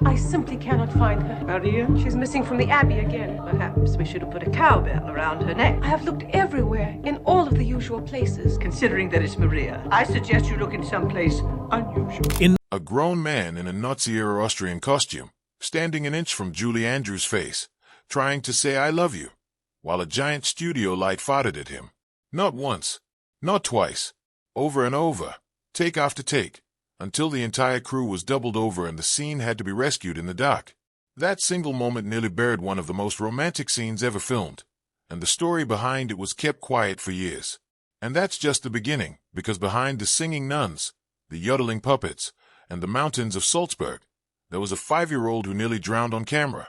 I simply cannot find her. Maria? She's missing from the Abbey again. Perhaps we should have put a cowbell around her neck. I have looked everywhere, in all of the usual places. Considering that it's Maria, I suggest you look in someplace unusual. A grown man in a Nazi-era Austrian costume, standing an inch from Julie Andrews' face, trying to say I love you, while a giant studio light fired at him. Not once, not twice, over and over, take after take, until the entire crew was doubled over and the scene had to be rescued in the dark. That single moment nearly buried one of the most romantic scenes ever filmed, and the story behind it was kept quiet for years. And that's just the beginning, because behind the singing nuns, the yodeling puppets, and the mountains of Salzburg, there was a 5-year-old who nearly drowned on camera,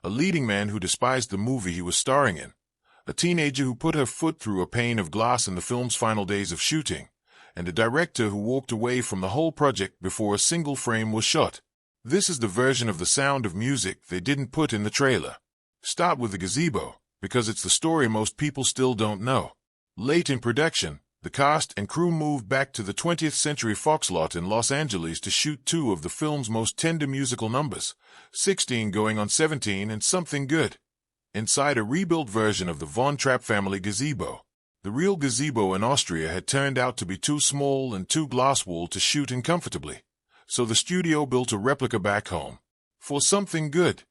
a leading man who despised the movie he was starring in, a teenager who put her foot through a pane of glass in the film's final days of shooting, and a director who walked away from the whole project before a single frame was shot. This is the version of The Sound of Music they didn't put in the trailer. Start with the gazebo, because it's the story most people still don't know. Late in production, the cast and crew moved back to the 20th Century Fox lot in Los Angeles to shoot 2 of the film's most tender musical numbers, 16 Going on 17 and Something Good, inside a rebuilt version of the Von Trapp family gazebo. The real gazebo in Austria had turned out to be too small and too glass-walled to shoot in comfortably, so the studio built a replica back home. For Something Good,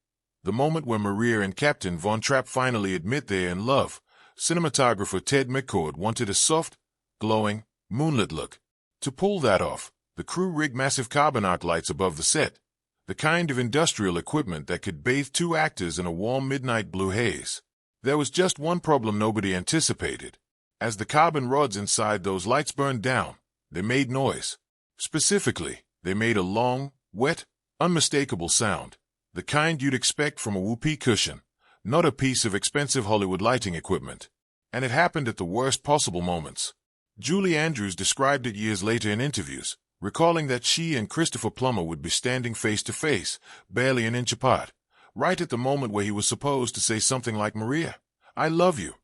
the moment where Maria and Captain Von Trapp finally admit they're in love, cinematographer Ted McCord wanted a soft, glowing, moonlit look. To pull that off, the crew rigged massive carbon arc lights above the set, the kind of industrial equipment that could bathe 2 actors in a warm midnight blue haze. There was just one problem nobody anticipated. As the carbon rods inside those lights burned down, they made noise. Specifically, they made a long, wet, unmistakable sound, the kind you'd expect from a whoopee cushion, not a piece of expensive Hollywood lighting equipment. And it happened at the worst possible moments. Julie Andrews described it years later in interviews, recalling that she and Christopher Plummer would be standing face to face, barely an inch apart, right at the moment where he was supposed to say something like, Maria, I love you.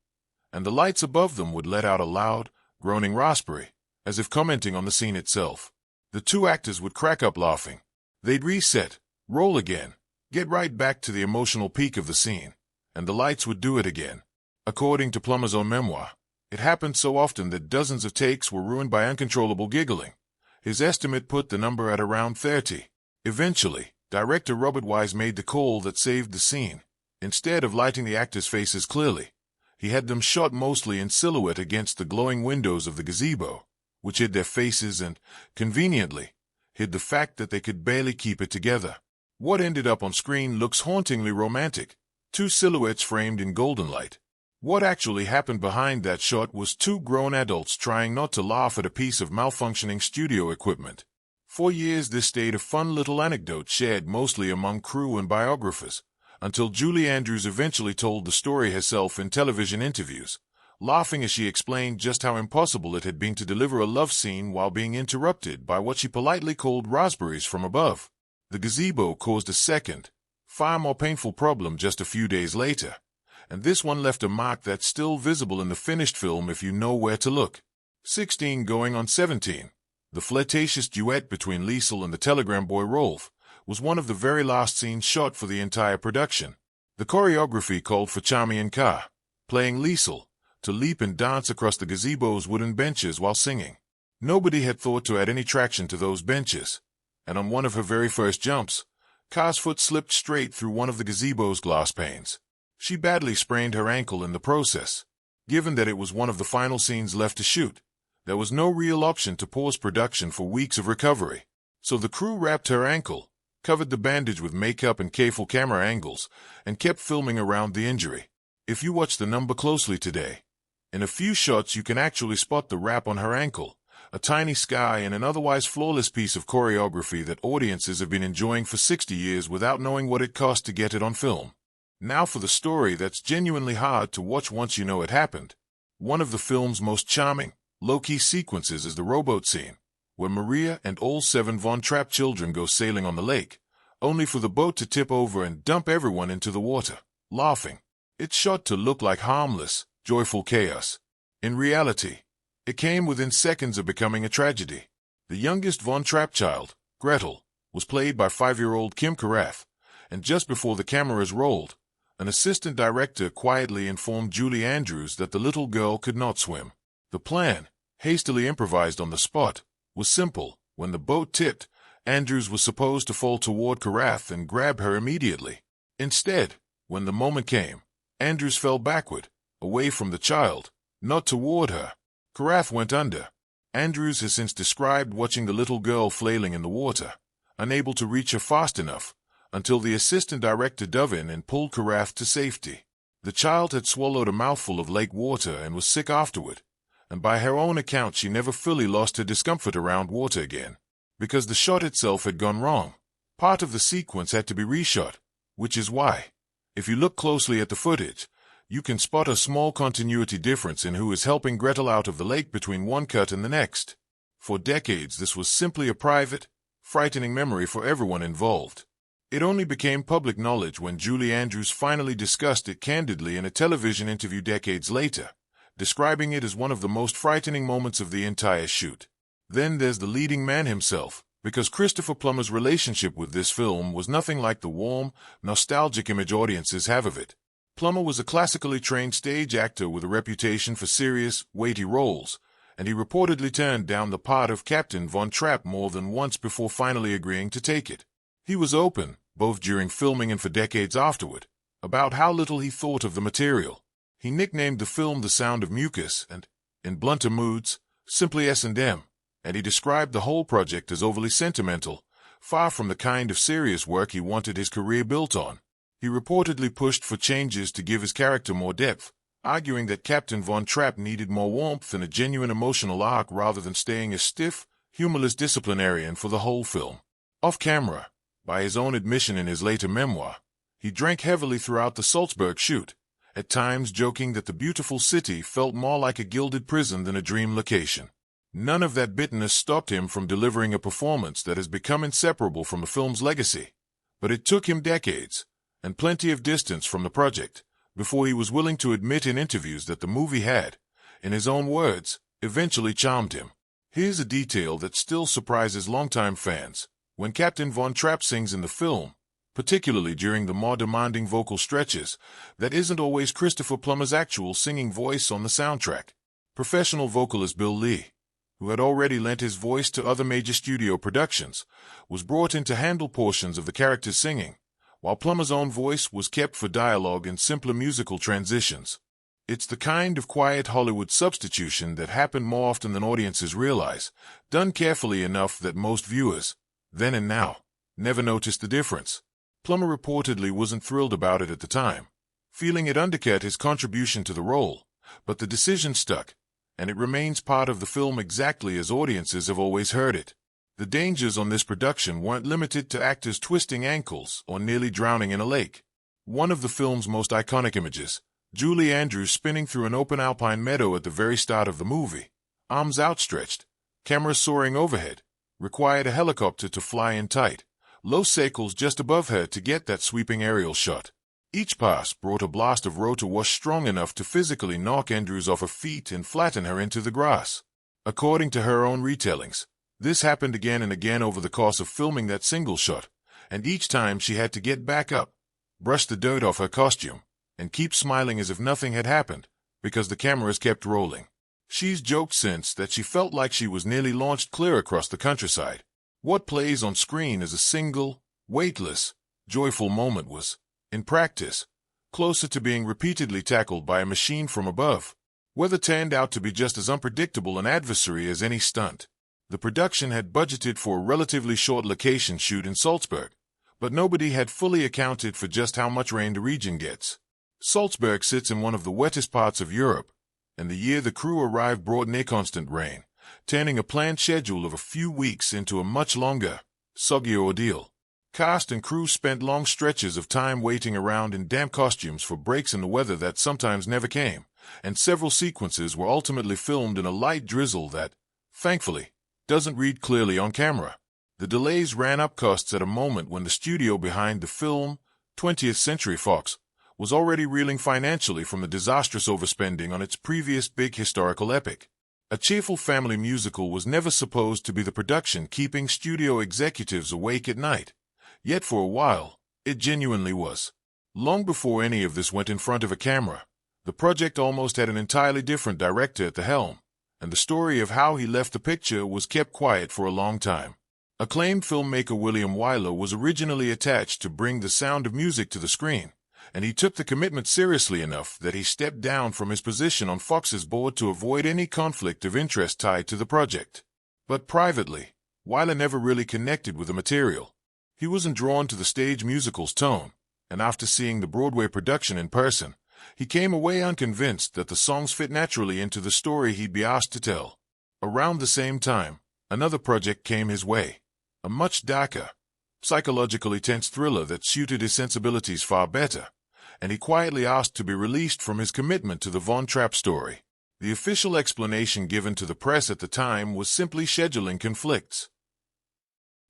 And the lights above them would let out a loud, groaning raspberry, as if commenting on the scene itself. The 2 actors would crack up laughing. They'd reset, roll again, get right back to the emotional peak of the scene, and the lights would do it again. According to Plummer's own memoir, it happened so often that dozens of takes were ruined by uncontrollable giggling. His estimate put the number at around 30. Eventually, director Robert Wise made the call that saved the scene. Instead of lighting the actors' faces clearly, he had them shot mostly in silhouette against the glowing windows of the gazebo, which hid their faces and, conveniently, hid the fact that they could barely keep it together. What ended up on screen looks hauntingly romantic, 2 silhouettes framed in golden light. What actually happened behind that shot was 2 grown adults trying not to laugh at a piece of malfunctioning studio equipment. For years this stayed a fun little anecdote shared mostly among crew and biographers, until Julie Andrews eventually told the story herself in television interviews, laughing as she explained just how impossible it had been to deliver a love scene while being interrupted by what she politely called raspberries from above. The gazebo caused a second, far more painful problem just a few days later, and this one left a mark that's still visible in the finished film if you know where to look. 16 Going on 17, the flirtatious duet between Liesl and the telegram boy Rolf, was one of the very last scenes shot for the entire production. The choreography called for Charmian Carr, playing Liesl, to leap and dance across the gazebo's wooden benches while singing. Nobody had thought to add any traction to those benches, and on one of her very first jumps, Carr's foot slipped straight through one of the gazebo's glass panes. She badly sprained her ankle in the process. Given that it was one of the final scenes left to shoot, there was no real option to pause production for weeks of recovery, so the crew wrapped her ankle, covered the bandage with makeup and careful camera angles, and kept filming around the injury. If you watch the number closely today, in a few shots you can actually spot the wrap on her ankle, a tiny scar and an otherwise flawless piece of choreography that audiences have been enjoying for 60 years without knowing what it cost to get it on film. Now for the story that's genuinely hard to watch once you know it happened. One of the film's most charming, low-key sequences is the rowboat scene, where Maria and all 7 Von Trapp children go sailing on the lake, only for the boat to tip over and dump everyone into the water, laughing. It's shot to look like harmless, joyful chaos. In reality, it came within seconds of becoming a tragedy. The youngest Von Trapp child, Gretel, was played by 5-year-old Kim Karath, and just before the cameras rolled, an assistant director quietly informed Julie Andrews that the little girl could not swim. The plan, hastily improvised on the spot, was simple. When the boat tipped, Andrews was supposed to fall toward Karath and grab her immediately. Instead, when the moment came, Andrews fell backward, away from the child, not toward her. Karath went under. Andrews has since described watching the little girl flailing in the water, unable to reach her fast enough, until the assistant director dove in and pulled Karath to safety. The child had swallowed a mouthful of lake water and was sick afterward, and by her own account she never fully lost her discomfort around water again. Because the shot itself had gone wrong, part of the sequence had to be reshot, which is why, if you look closely at the footage, you can spot a small continuity difference in who is helping Gretel out of the lake between one cut and the next. For decades this was simply a private, frightening memory for everyone involved. It only became public knowledge when Julie Andrews finally discussed it candidly in a television interview decades later, describing it as one of the most frightening moments of the entire shoot. Then there's the leading man himself, because Christopher Plummer's relationship with this film was nothing like the warm, nostalgic image audiences have of it. Plummer was a classically trained stage actor with a reputation for serious, weighty roles, and he reportedly turned down the part of Captain Von Trapp more than once before finally agreeing to take it. He was open, both during filming and for decades afterward, about how little he thought of the material. He nicknamed the film The Sound of Mucus and, in blunter moods, simply S&M, and he described the whole project as overly sentimental, far from the kind of serious work he wanted his career built on. He reportedly pushed for changes to give his character more depth, arguing that Captain Von Trapp needed more warmth and a genuine emotional arc rather than staying a stiff, humorless disciplinarian for the whole film. Off camera, by his own admission in his later memoir, he drank heavily throughout the Salzburg shoot, at times joking that the beautiful city felt more like a gilded prison than a dream location. None of that bitterness stopped him from delivering a performance that has become inseparable from the film's legacy. But it took him decades, and plenty of distance from the project, before he was willing to admit in interviews that the movie had, in his own words, eventually charmed him. Here's a detail that still surprises longtime fans. When Captain Von Trapp sings in the film, particularly during the more demanding vocal stretches, that isn't always Christopher Plummer's actual singing voice on the soundtrack. Professional vocalist Bill Lee, who had already lent his voice to other major studio productions, was brought in to handle portions of the character's singing, while Plummer's own voice was kept for dialogue and simpler musical transitions. It's the kind of quiet Hollywood substitution that happened more often than audiences realize, done carefully enough that most viewers, then and now, never noticed the difference. Plummer reportedly wasn't thrilled about it at the time, feeling it undercut his contribution to the role, but the decision stuck, and it remains part of the film exactly as audiences have always heard it. The dangers on this production weren't limited to actors twisting ankles or nearly drowning in a lake. One of the film's most iconic images, Julie Andrews spinning through an open alpine meadow at the very start of the movie, arms outstretched, camera soaring overhead, required a helicopter to fly in tight, low circles just above her to get that sweeping aerial shot. Each pass brought a blast of rotor wash strong enough to physically knock Andrews off her feet and flatten her into the grass. According to her own retellings, this happened again and again over the course of filming that single shot, and each time she had to get back up, brush the dirt off her costume, and keep smiling as if nothing had happened, because the cameras kept rolling. She's joked since that she felt like she was nearly launched clear across the countryside. What plays on screen as a single, weightless, joyful moment was, in practice, closer to being repeatedly tackled by a machine from above. Weather turned out to be just as unpredictable an adversary as any stunt. The production had budgeted for a relatively short location shoot in Salzburg, but nobody had fully accounted for just how much rain the region gets. Salzburg sits in one of the wettest parts of Europe, and the year the crew arrived brought near constant rain, turning a planned schedule of a few weeks into a much longer, soggy ordeal. Cast and crew spent long stretches of time waiting around in damp costumes for breaks in the weather that sometimes never came, and several sequences were ultimately filmed in a light drizzle that, thankfully, doesn't read clearly on camera. The delays ran up costs at a moment when the studio behind the film, 20th Century Fox, was already reeling financially from the disastrous overspending on its previous big historical epic. A cheerful family musical was never supposed to be the production keeping studio executives awake at night. Yet for a while, it genuinely was. Long before any of this went in front of a camera, the project almost had an entirely different director at the helm, and the story of how he left the picture was kept quiet for a long time. Acclaimed filmmaker William Wyler was originally attached to bring the sound of music to the screen, and he took the commitment seriously enough that he stepped down from his position on Fox's board to avoid any conflict of interest tied to the project. But privately, Wyler never really connected with the material. He wasn't drawn to the stage musical's tone, and after seeing the Broadway production in person, he came away unconvinced that the songs fit naturally into the story he'd be asked to tell. Around the same time, another project came his way, a much darker, psychologically tense thriller that suited his sensibilities far better, and he quietly asked to be released from his commitment to the Von Trapp story. The official explanation given to the press at the time was simply scheduling conflicts.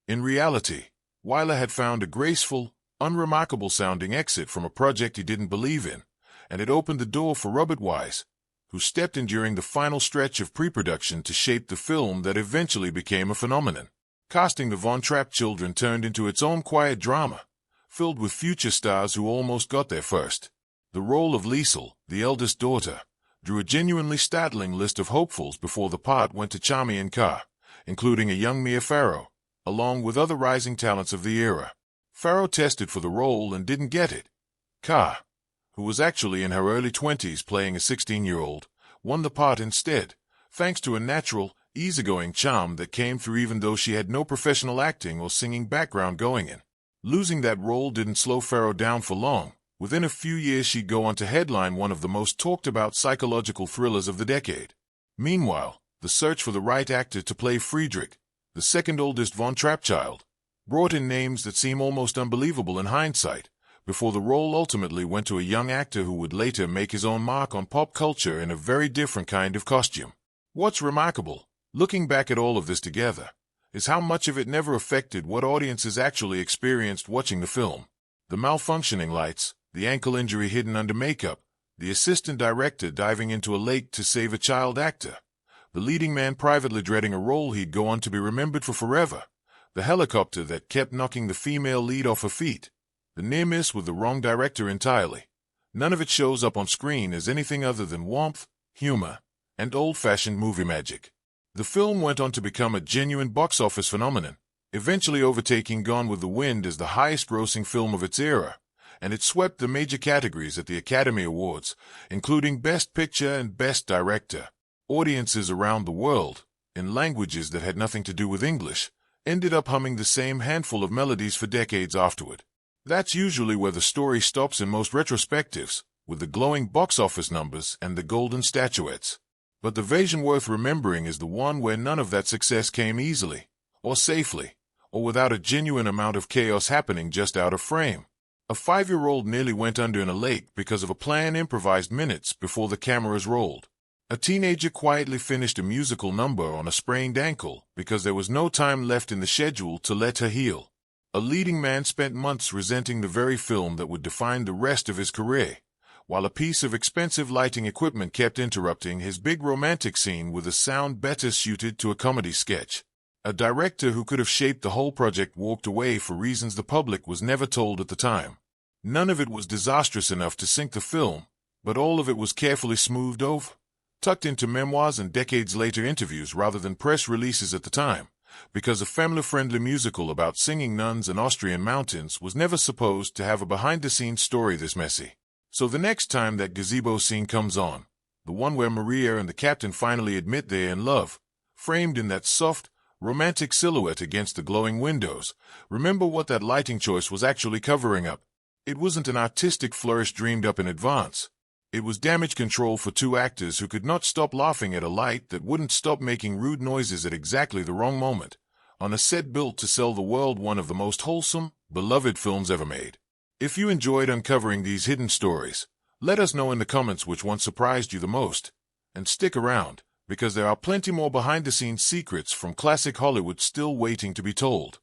In reality, Wyler had found a graceful, unremarkable-sounding exit from a project he didn't believe in, and it opened the door for Robert Wise, who stepped in during the final stretch of pre-production to shape the film that eventually became a phenomenon. Casting the Von Trapp children turned into its own quiet drama, filled with future stars who almost got there first. The role of Liesl, the eldest daughter, drew a genuinely startling list of hopefuls before the part went to Charmian Carr, including a young Mia Farrow, along with other rising talents of the era. Farrow tested for the role and didn't get it. Carr, who was actually in her early 20s playing a 16-year-old, won the part instead, thanks to a natural, easygoing charm that came through even though she had no professional acting or singing background going in. Losing that role didn't slow Farrow down for long. Within a few years she'd go on to headline one of the most talked-about psychological thrillers of the decade. Meanwhile, the search for the right actor to play Friedrich, the second-oldest Von Trapp child, brought in names that seem almost unbelievable in hindsight, before the role ultimately went to a young actor who would later make his own mark on pop culture in a very different kind of costume. What's remarkable, looking back at all of this together, is how much of it never affected what audiences actually experienced watching the film. The malfunctioning lights, the ankle injury hidden under makeup, the assistant director diving into a lake to save a child actor, the leading man privately dreading a role he'd go on to be remembered for forever, the helicopter that kept knocking the female lead off her feet, the near miss with the wrong director entirely. None of it shows up on screen as anything other than warmth, humor, and old-fashioned movie magic. The film went on to become a genuine box office phenomenon, eventually overtaking Gone with the Wind as the highest-grossing film of its era, and it swept the major categories at the Academy Awards, including Best Picture and Best Director. Audiences around the world, in languages that had nothing to do with English, ended up humming the same handful of melodies for decades afterward. That's usually where the story stops in most retrospectives, with the glowing box office numbers and the golden statuettes. But the version worth remembering is the one where none of that success came easily, or safely, or without a genuine amount of chaos happening just out of frame. A 5-year-old nearly went under in a lake because of a plan improvised minutes before the cameras rolled. A teenager quietly finished a musical number on a sprained ankle because there was no time left in the schedule to let her heal. A leading man spent months resenting the very film that would define the rest of his career, while a piece of expensive lighting equipment kept interrupting his big romantic scene with a sound better suited to a comedy sketch. A director who could have shaped the whole project walked away for reasons the public was never told at the time. None of it was disastrous enough to sink the film, but all of it was carefully smoothed over, tucked into memoirs and decades-later interviews rather than press releases at the time, because a family-friendly musical about singing nuns and Austrian mountains was never supposed to have a behind-the-scenes story this messy. So the next time that gazebo scene comes on, the one where Maria and the captain finally admit they're in love, framed in that soft, romantic silhouette against the glowing windows, remember what that lighting choice was actually covering up. It wasn't an artistic flourish dreamed up in advance. It was damage control for two actors who could not stop laughing at a light that wouldn't stop making rude noises at exactly the wrong moment, on a set built to sell the world one of the most wholesome, beloved films ever made. If you enjoyed uncovering these hidden stories, let us know in the comments which one surprised you the most. And stick around, because there are plenty more behind-the-scenes secrets from classic Hollywood still waiting to be told.